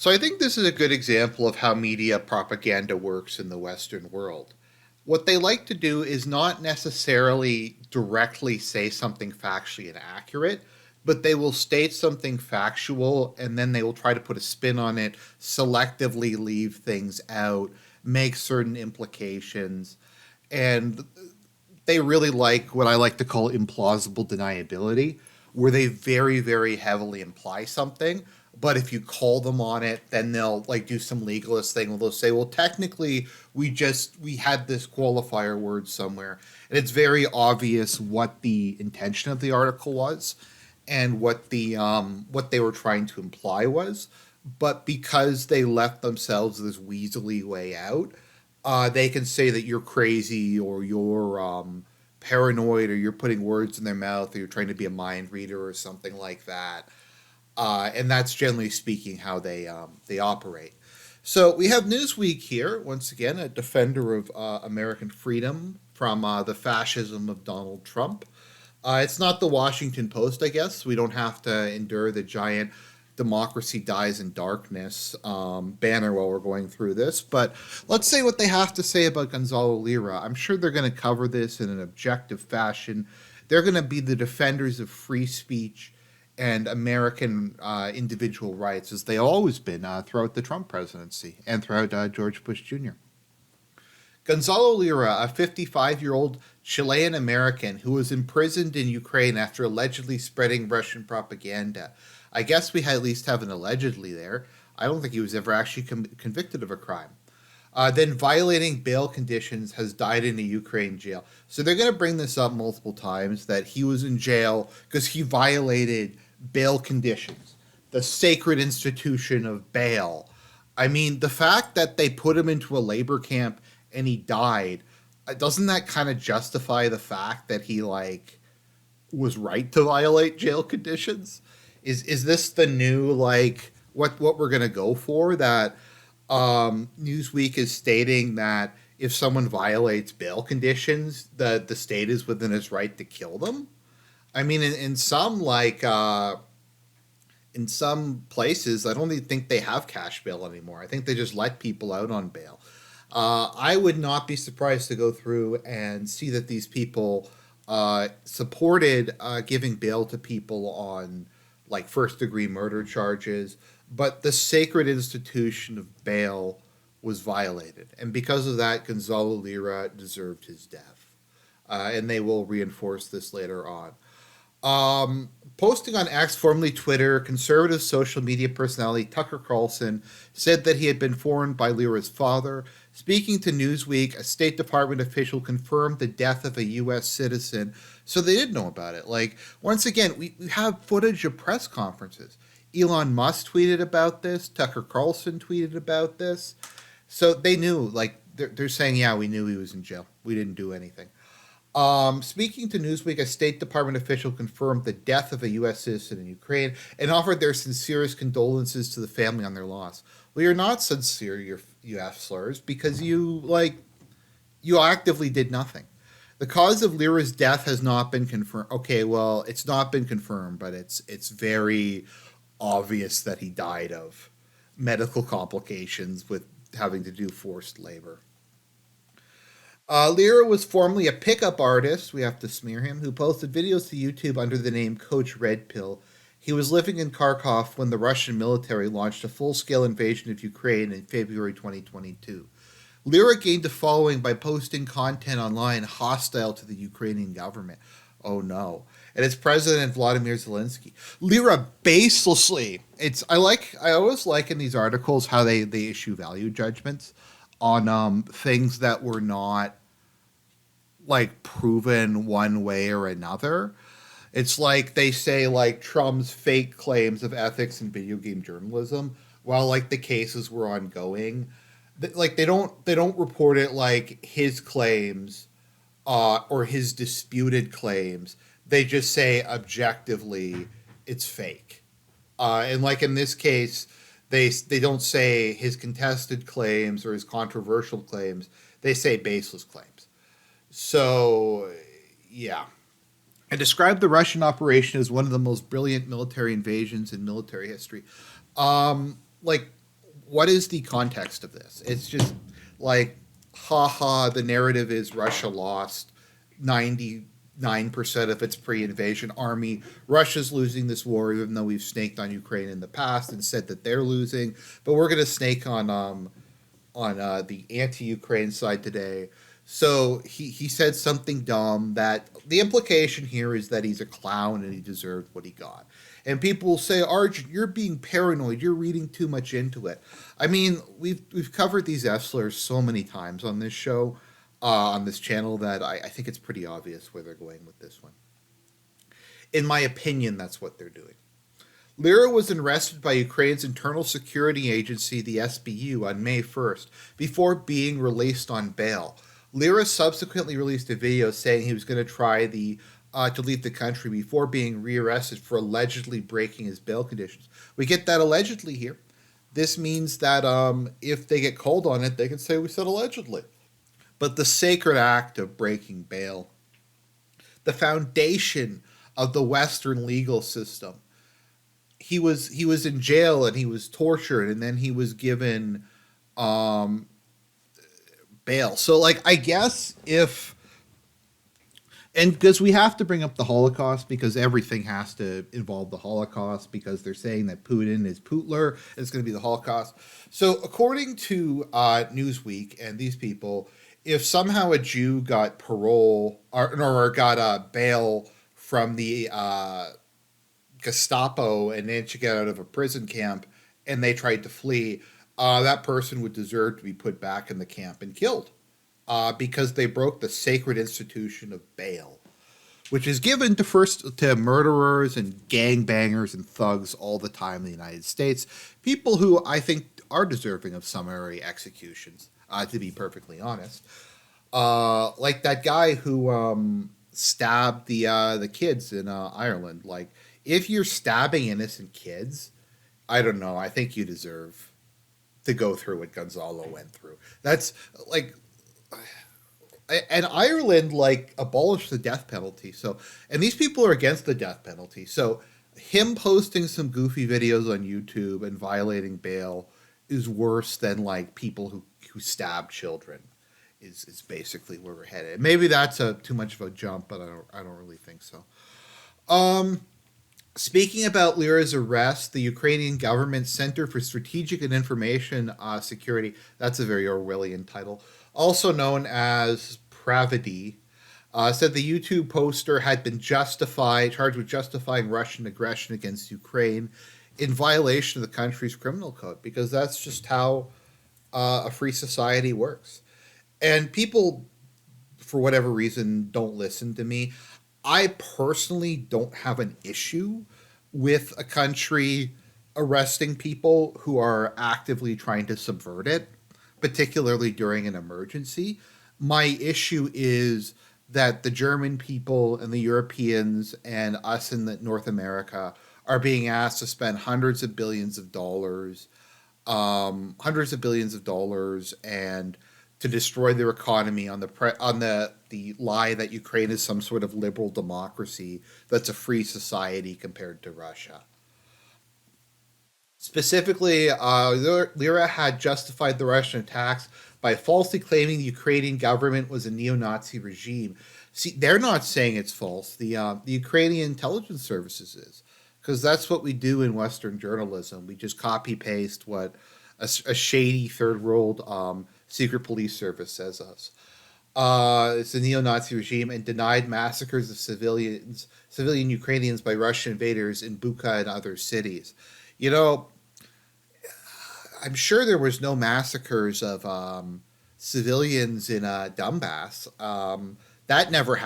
So I think this is a good example of how media propaganda works in the Western world. What they like to do is not necessarily directly say something factually inaccurate, but they will state something factual and then they will try to put a spin on it, selectively leave things out, make certain implications. And they really like what I like to call implausible deniability, where they very, very heavily imply something. But if you call them on it, then they'll like do some legalist thing where they'll say, well, technically we had this qualifier word somewhere. And it's very obvious what the intention of the article was and what they were trying to imply was. But because they left themselves this weaselly way out, they can say that you're crazy or you're paranoid or you're putting words in their mouth or you're trying to be a mind reader or something like that. And that's generally speaking how they operate. So we have Newsweek here once again, a defender of American freedom from the fascism of Donald Trump. It's not the Washington Post, I guess. We don't have to endure the giant democracy dies in darkness banner while we're going through this. But let's say what they have to say about Gonzalo Lira. I'm sure they're going to cover this in an objective fashion. They're going to be the defenders of free speech and American individual rights, as they always been throughout the Trump presidency and throughout George Bush Jr. Gonzalo Lira, a 55-year-old Chilean American who was imprisoned in Ukraine after allegedly spreading Russian propaganda. I guess we at least have an allegedly there. I don't think he was ever actually convicted of a crime. Then violating bail conditions has died in a Ukraine jail. So they're going to bring this up multiple times that he was in jail because he violated bail conditions, the sacred institution of bail. I mean, the fact that they put him into a labor camp and he died, doesn't that kind of justify the fact that he like was right to violate jail conditions? Is this the new like what we're gonna go for? That Newsweek is stating that if someone violates bail conditions, the state is within its right to kill them. I mean, in some in some places, I don't even think they have cash bail anymore. I think they just let people out on bail. I would not be surprised to go through and see that these people supported giving bail to people on like first degree murder charges, but the sacred institution of bail was violated. And because of that, Gonzalo Lira deserved his death. And they will reinforce this later on. Posting on X, formerly Twitter, conservative social media personality Tucker Carlson said that he had been informed by Lira's father. Speaking to Newsweek, a State Department official confirmed the death of a U.S. citizen, so they did know about it. Like, once again, we have footage of press conferences. Elon Musk tweeted about this, Tucker Carlson tweeted about this. So they knew, like, they're saying, yeah, we knew he was in jail. We didn't do anything. Speaking to Newsweek, a State Department official confirmed the death of a U.S. citizen in Ukraine and offered their sincerest condolences to the family on their loss. Well, you're not sincere, you have slurs, because you actively did nothing. The cause of Lira's death has not been confirmed. Okay, well, it's not been confirmed, but it's very obvious that he died of medical complications with having to do forced labor. Lira was formerly a pickup artist, we have to smear him, who posted videos to YouTube under the name Coach Red Pill. He was living in Kharkov when the Russian military launched a full-scale invasion of Ukraine in February 2022. Lira gained a following by posting content online hostile to the Ukrainian government. Oh no. And it's President Vladimir Zelensky. Lira baselessly. I always like in these articles how they issue value judgments on things that were not like proven one way or another. It's like they say like Trump's fake claims of ethics in video game journalism, while like the cases were ongoing. Like they don't report it like his claims or his disputed claims. They just say objectively it's fake. And like in this case, they don't say his contested claims or his controversial claims. They say baseless claims. So, yeah. I described the Russian operation as one of the most brilliant military invasions in military history. Like what is the context of this? It's just like, haha, the narrative is Russia lost 99% of its pre-invasion army. Russia's losing this war, even though we've snaked on Ukraine in the past and said that they're losing. But we're going to snake on the anti-Ukraine side today. So he said something dumb that the implication here is that he's a clown and he deserved what he got. And people will say, Argent, you're being paranoid. You're reading too much into it. I mean, we've covered these F-slurs so many times on this show, on this channel, that I think it's pretty obvious where they're going with this one. In my opinion, that's what they're doing. Lira was arrested by Ukraine's internal security agency, the SBU, on May 1st, before being released on bail. Lira subsequently released a video saying he was going to try to leave the country before being rearrested for allegedly breaking his bail conditions. We get that allegedly here. This means that if they get called on it, they can say we said allegedly. But the sacred act of breaking bail, the foundation of the Western legal system, he was in jail and he was tortured and then he was given bail. So like, I guess if, and because we have to bring up the Holocaust because everything has to involve the Holocaust because they're saying that Putin is Putler and it's going to be the Holocaust. So according to Newsweek and these people, if somehow a Jew got parole or got a bail from the Gestapo and managed to get out of a prison camp and they tried to flee, that person would deserve to be put back in the camp and killed because they broke the sacred institution of bail, which is given to murderers and gangbangers and thugs all the time in the United States, people who I think are deserving of summary executions, to be perfectly honest. Like that guy who stabbed the kids in Ireland. Like, if you're stabbing innocent kids, I don't know. I think you deserve to go through what Gonzalo went through. That's like, and Ireland like abolished the death penalty. So, and these people are against the death penalty. So, him posting some goofy videos on YouTube and violating bail is worse than like people who stab children. Is basically where we're headed. Maybe that's too much of a jump, but I don't really think so. Speaking about Lira's arrest, the Ukrainian Government Center for Strategic and Information Security, that's a very Orwellian title, also known as Pravdy, said the YouTube poster had been charged with justifying Russian aggression against Ukraine in violation of the country's criminal code, because that's just how a free society works. And people, for whatever reason, don't listen to me. I personally don't have an issue with a country arresting people who are actively trying to subvert it, particularly during an emergency. My issue is that the German people and the Europeans and us in North America are being asked to spend hundreds of billions of dollars and to destroy their economy on the lie that Ukraine is some sort of liberal democracy that's a free society compared to Russia. Specifically, Lira had justified the Russian attacks by falsely claiming the Ukrainian government was a neo-Nazi regime. See, they're not saying it's false. The Ukrainian intelligence services is, because that's what we do in Western journalism. We just copy paste what a shady third world secret police service says us. It's a neo-Nazi regime and denied massacres of civilian Ukrainians by Russian invaders in Bucha and other cities. You know, I'm sure there was no massacres of civilians in Donbass. That never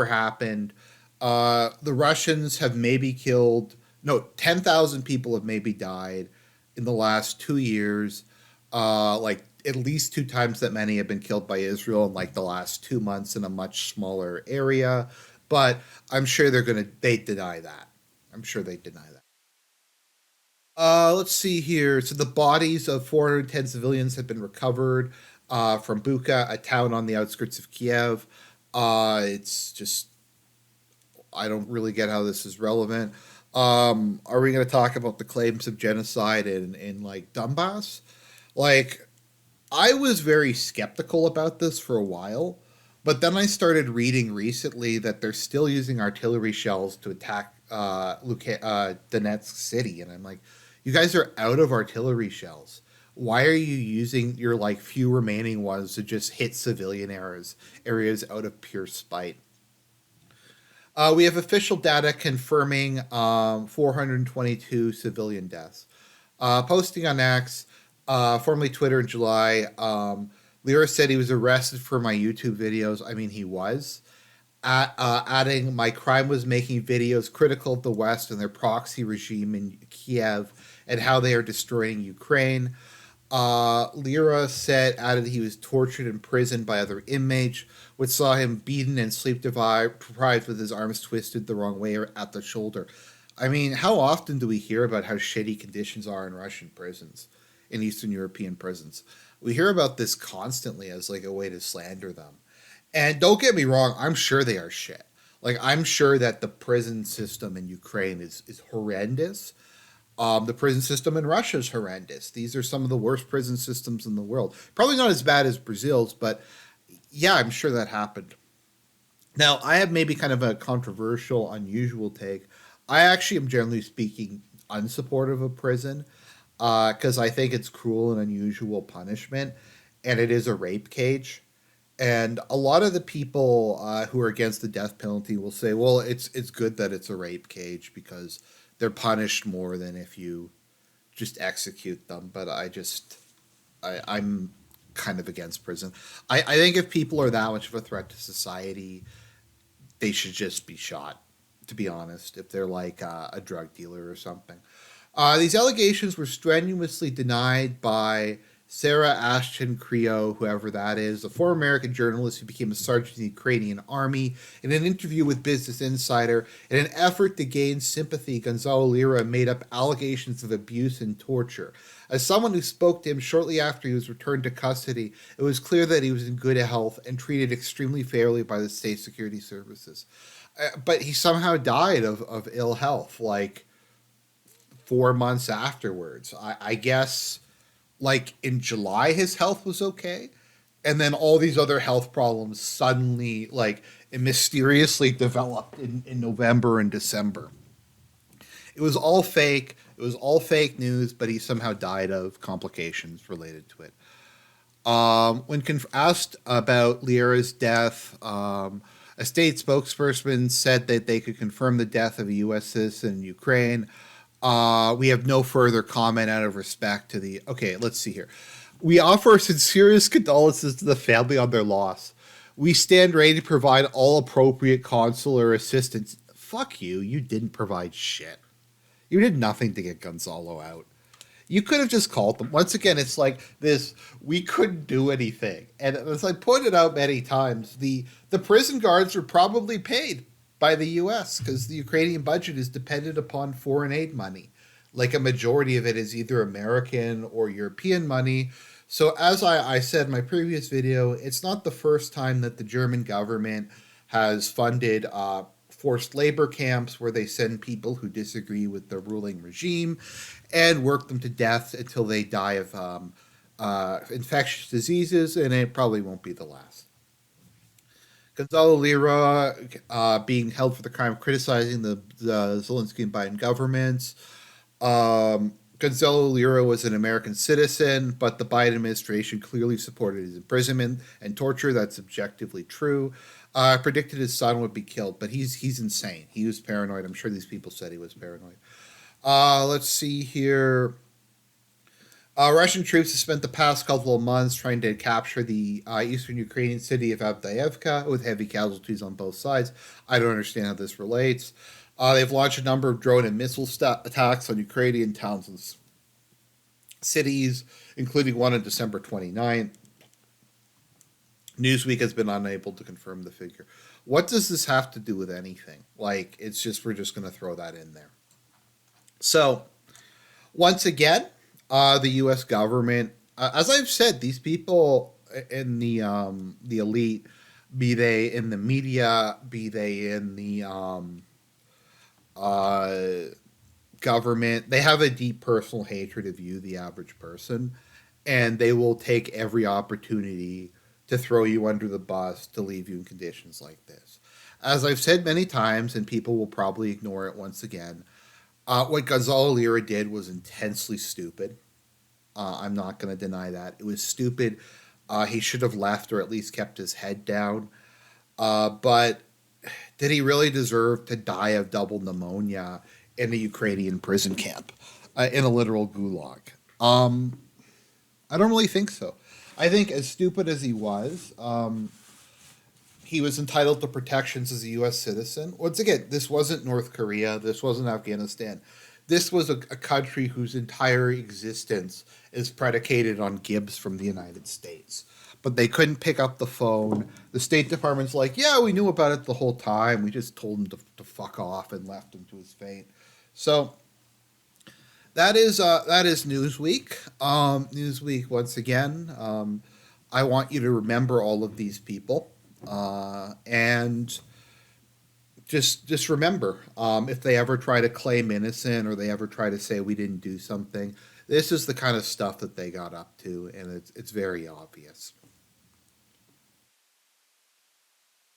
happened. The Russians have maybe killed 10,000 people have maybe died in the last 2 years. Like at least 2 times that many have been killed by Israel in like the last 2 months in a much smaller area. But I'm sure they deny that. I'm sure they deny that. Let's see here. So the bodies of 410 civilians have been recovered from Bucha, a town on the outskirts of Kiev. It's just, I don't really get how this is relevant. Are we going to talk about the claims of genocide in like Donbass? Like, I was very skeptical about this for a while, but then I started reading recently that they're still using artillery shells to attack Donetsk city, and I'm like, you guys are out of artillery shells. Why are you using your like few remaining ones to just hit civilian areas out of pure spite? We have official data confirming 422 civilian deaths. Posting on X, formerly Twitter in July, Lira said he was arrested for my YouTube videos. I mean, he was. Adding, my crime was making videos critical of the West and their proxy regime in Kiev and how they are destroying Ukraine. Lira added he was tortured in prison by other inmates, which saw him beaten and sleep deprived with his arms twisted the wrong way or at the shoulder. I mean, how often do we hear about how shitty conditions are in Russian prisons, in Eastern European prisons? We hear about this constantly as like a way to slander them. And don't get me wrong, I'm sure they are shit. Like, I'm sure that the prison system in Ukraine is horrendous. The prison system in Russia is horrendous. These are some of the worst prison systems in the world. Probably not as bad as Brazil's, but yeah, I'm sure that happened. Now, I have maybe kind of a controversial, unusual take. I actually am generally speaking unsupportive of prison because I think it's cruel and unusual punishment, and it is a rape cage. And a lot of the people who are against the death penalty will say, "Well, it's good that it's a rape cage because they're punished more than if you just execute them." But I'm kind of against prison. I think if people are that much of a threat to society, they should just be shot. To be honest, if they're like a drug dealer or something. These allegations were strenuously denied by Sarah Ashton Creo, whoever that is, a former American journalist who became a sergeant in the Ukrainian army. In an interview with Business Insider, in an effort to gain sympathy, Gonzalo Lira made up allegations of abuse and torture. As someone who spoke to him shortly after he was returned to custody, it was clear that he was in good health and treated extremely fairly by the state security services. But he somehow died of ill health, like 4 months afterwards. I guess like in July his health was okay, and then all these other health problems suddenly like mysteriously developed in November and December. It was all fake. It was all fake news, but he somehow died of complications related to it. When asked about Lira's death, a state spokesperson said that they could confirm the death of a U.S. citizen in Ukraine. We have no further comment out of respect to the. Okay, let's see here. We offer our sincerest condolences to the family on their loss. We stand ready to provide all appropriate consular assistance. Fuck you. You didn't provide shit. You did nothing to get Gonzalo out. You could have just called them. Once again, it's like this, we couldn't do anything. And as I pointed out many times, the prison guards were probably paid by the U.S. because the Ukrainian budget is dependent upon foreign aid money. Like a majority of it is either American or European money. So as I said in my previous video, it's not the first time that the German government has funded forced labor camps where they send people who disagree with the ruling regime and work them to death until they die of infectious diseases, and it probably won't be the last. Gonzalo Lira being held for the crime of criticizing the Zelensky and Biden governments. Gonzalo Lira was an American citizen, but the Biden administration clearly supported his imprisonment and torture. That's objectively true. Predicted his son would be killed, but he's insane. He was paranoid. I'm sure these people said he was paranoid. Let's see here. Russian troops have spent the past couple of months trying to capture the eastern Ukrainian city of Avdiivka with heavy casualties on both sides. I don't understand how this relates. They've launched a number of drone and missile attacks on Ukrainian towns and cities, including one on December 29th. Newsweek has been unable to confirm the figure. What does this have to do with anything? Like, it's just, we're just going to throw that in there. So, once again, the U.S. government, as I've said, these people in the elite, be they in the media, be they in the government, they have a deep personal hatred of you, the average person, and they will take every opportunity to throw you under the bus to leave you in conditions like this. As I've said many times, and people will probably ignore it once again, what Gonzalo Lira did was intensely stupid. I'm not going to deny that. It was stupid. He should have left or at least kept his head down. But did he really deserve to die of double pneumonia in a Ukrainian prison camp, in a literal gulag? I don't really think so. I think as stupid as he was entitled to protections as a U.S. citizen. Once again, this wasn't North Korea. This wasn't Afghanistan. This was a country whose entire existence is predicated on gibs from the United States. But they couldn't pick up the phone. The State Department's like, yeah, we knew about it the whole time. We just told him to fuck off and left him to his fate. So that is Newsweek. Newsweek once again. I want you to remember all of these people, and just remember, if they ever try to claim innocent or they ever try to say we didn't do something, this is the kind of stuff that they got up to, and it's very obvious.